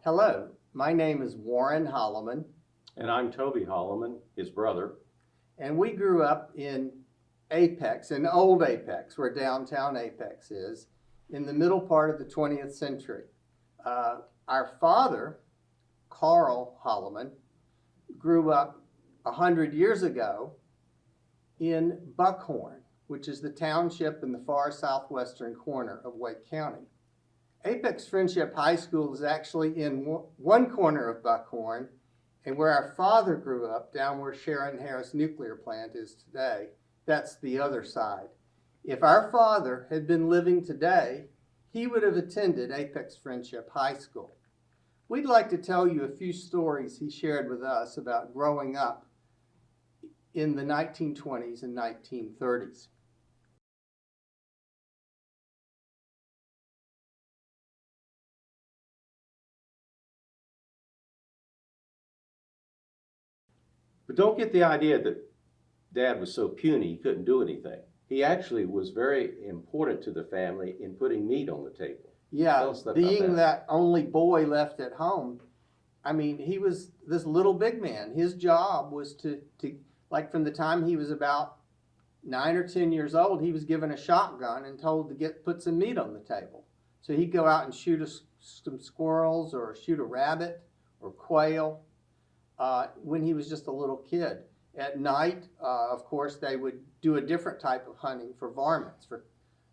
Hello, my name is Warren Holleman, And I'm Toby Holleman, his brother. and we grew up in Apex, in old Apex, where downtown Apex is, in the middle part of the 20th century. Our father, Carl Holleman, grew up 100 years ago in Buckhorn, which is the township in the far southwestern corner of Wake County. Apex Friendship High School is actually in one corner of Buckhorn, and where our father grew up, down where Sharon Harris Nuclear Plant is today, that's the other side. If our father had been living today, he would have attended Apex Friendship High School. We'd like to tell you a few stories he shared with us about growing up in the 1920s and 1930s. But don't get the idea that Dad was so puny he couldn't do anything. He actually was very important to the family in putting meat on the table. Yeah, being that only boy left at home, I mean, he was this little big man. His job was to like from the time he was about 9 or 10 years old, he was given a shotgun and told to put some meat on the table. So he'd go out and shoot some squirrels or shoot a rabbit or quail when he was just a little kid. At night, of course, they would do a different type of hunting for varmints, for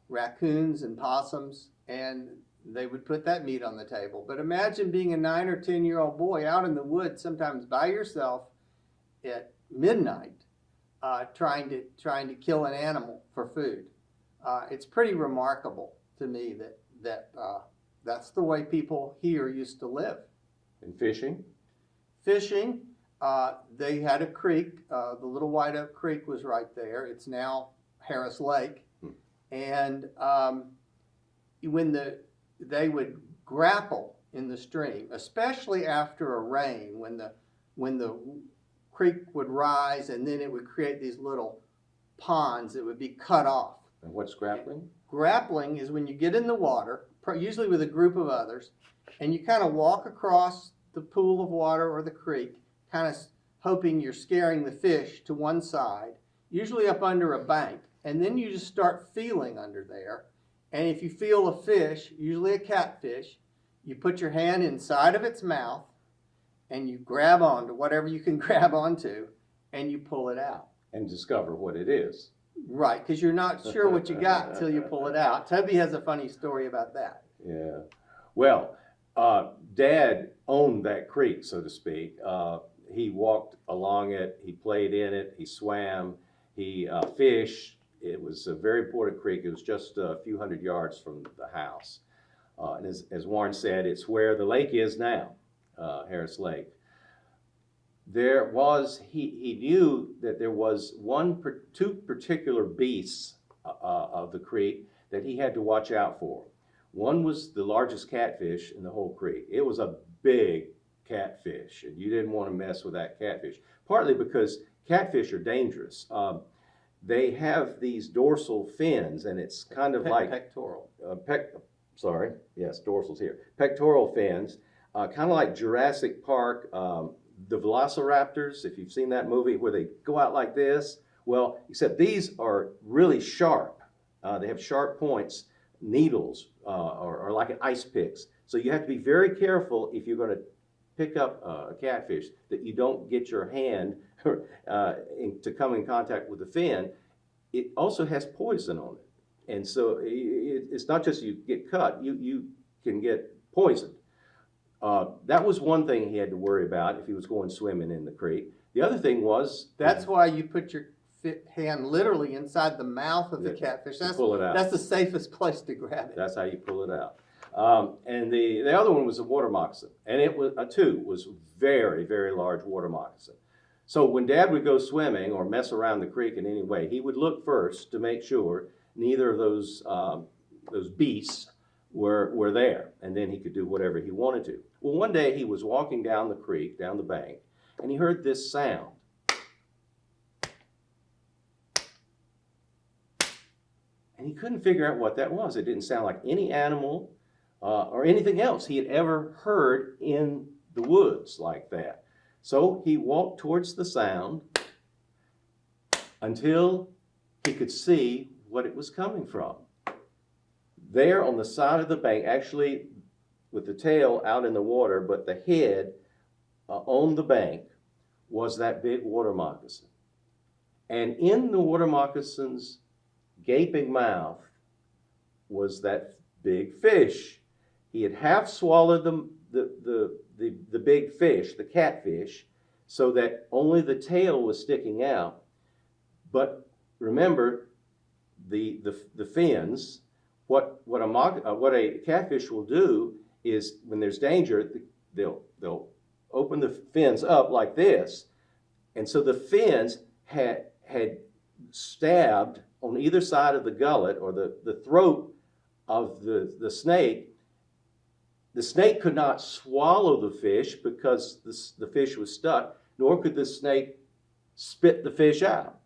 raccoons and possums, and they would put that meat on the table. But imagine being a 9 or 10-year-old boy out in the woods, sometimes by yourself at midnight, trying to kill an animal for food. It's pretty remarkable to me that that's the way people here used to live. And fishing? Fishing, they had a creek. The Little White Oak Creek was right there. It's now Harris Lake. And when they would grapple in the stream, especially after a rain, when the creek would rise and then it would create these little ponds that would be cut off. And what's grappling? Grappling is when you get in the water, usually with a group of others, and you kind of walk across the pool of water or the creek, kind of hoping you're scaring the fish to one side, usually up under a bank, and then you just start feeling under there. And if you feel a fish, usually a catfish, you put your hand inside of its mouth and you grab onto whatever you can grab onto and you pull it out. And discover what it is. Right, because you're not sure what you got until you pull it out. Toby has a funny story about that. Yeah. Well, Dad owned that creek, so to speak. He walked along it, he played in it, he swam, he fished. It was a very important creek. It was just a few hundred yards from the house. And as Warren said, it's where the lake is now, Harris Lake. He knew that there was two particular beasts of the creek that he had to watch out for. One was the largest catfish in the whole creek. It was a big catfish, and you didn't want to mess with that catfish, partly because catfish are dangerous. They have these dorsal fins, and it's kind of like pectoral. Dorsal's here. Pectoral fins, kind of like Jurassic Park, the Velociraptors, if you've seen that movie where they go out like this. Well, except these are really sharp. They have sharp points, needles, or like an ice picks. So you have to be very careful if you're going to pick up a catfish that you don't get your hand to come in contact with the fin. It also has poison on it. And so it's not just you get cut, you can get poisoned. That was one thing he had to worry about if he was going swimming in the creek. The other thing was... That's why you put your hand literally inside the mouth of the catfish. Pull it out. That's the safest place to grab it. That's how you pull it out. And the other one was a water moccasin. And it was very, very large water moccasin. So when Dad would go swimming or mess around the creek in any way, he would look first to make sure neither of those beasts were there, and then he could do whatever he wanted to. Well, one day he was walking down the creek, down the bank, and he heard this sound. And he couldn't figure out what that was. It didn't sound like any animal or anything else he had ever heard in the woods like that. So he walked towards the sound until he could see what it was coming from. There on the side of the bank, actually with the tail out in the water, but the head on the bank, was that big water moccasin. And in the water moccasin's gaping mouth was that big fish. He had half swallowed the big fish, the catfish, so that only the tail was sticking out. But remember, the fins. What a catfish will do is, when there's danger, they'll open the fins up like this, and so the fins had stabbed on either side of the gullet or the throat of the snake. The snake could not swallow the fish because the fish was stuck, nor could the snake spit the fish out.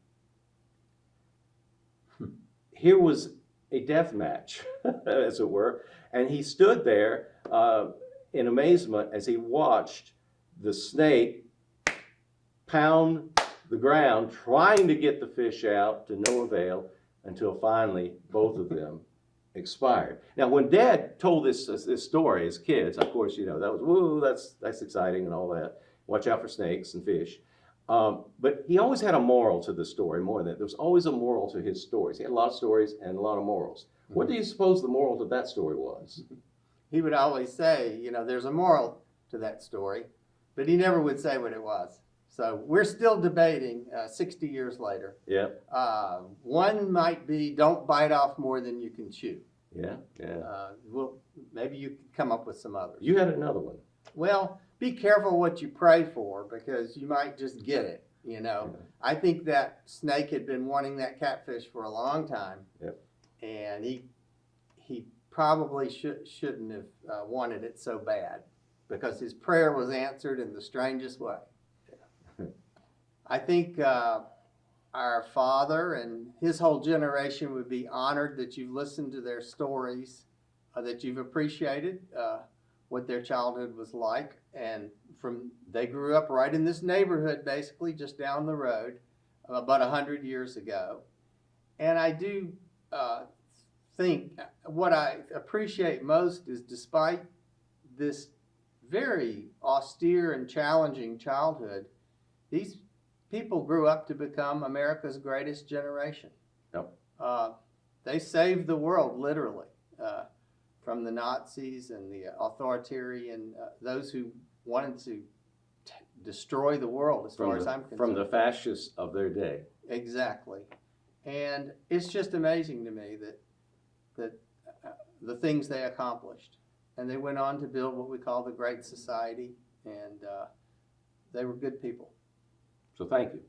Here was a death match, as it were, and he stood there in amazement as he watched the snake pound the ground, trying to get the fish out to no avail, until finally both of them expired. Now, when Dad told this story as kids, of course, that was, woo, that's exciting and all that. Watch out for snakes and fish. But he always had a moral to the story, more than that. There was always a moral to his stories. He had a lot of stories and a lot of morals. What do you suppose the moral to that story was? He would always say, there's a moral to that story, but he never would say what it was. So we're still debating 60 years later. Yeah. One might be, don't bite off more than you can chew. Yeah, yeah. Well, maybe you could come up with some others. You had another one. Well, be careful what you pray for, because you might just get it, Yeah. I think that snake had been wanting that catfish for a long time. Yep. And he probably shouldn't have wanted it so bad, because his prayer was answered in the strangest way. Yeah. I think our father and his whole generation would be honored that you've listened to their stories, that you've appreciated what their childhood was like. And they grew up right in this neighborhood, basically just down the road, about 100 years ago. And I do think what I appreciate most is, despite this very austere and challenging childhood, these people grew up to become America's greatest generation. Yep. They saved the world, literally, from the Nazis and the authoritarian, those who wanted to destroy the world, as far as I'm concerned. From the fascists of their day. Exactly. And it's just amazing to me that the things they accomplished. And they went on to build what we call the Great Society, and they were good people. So thank you.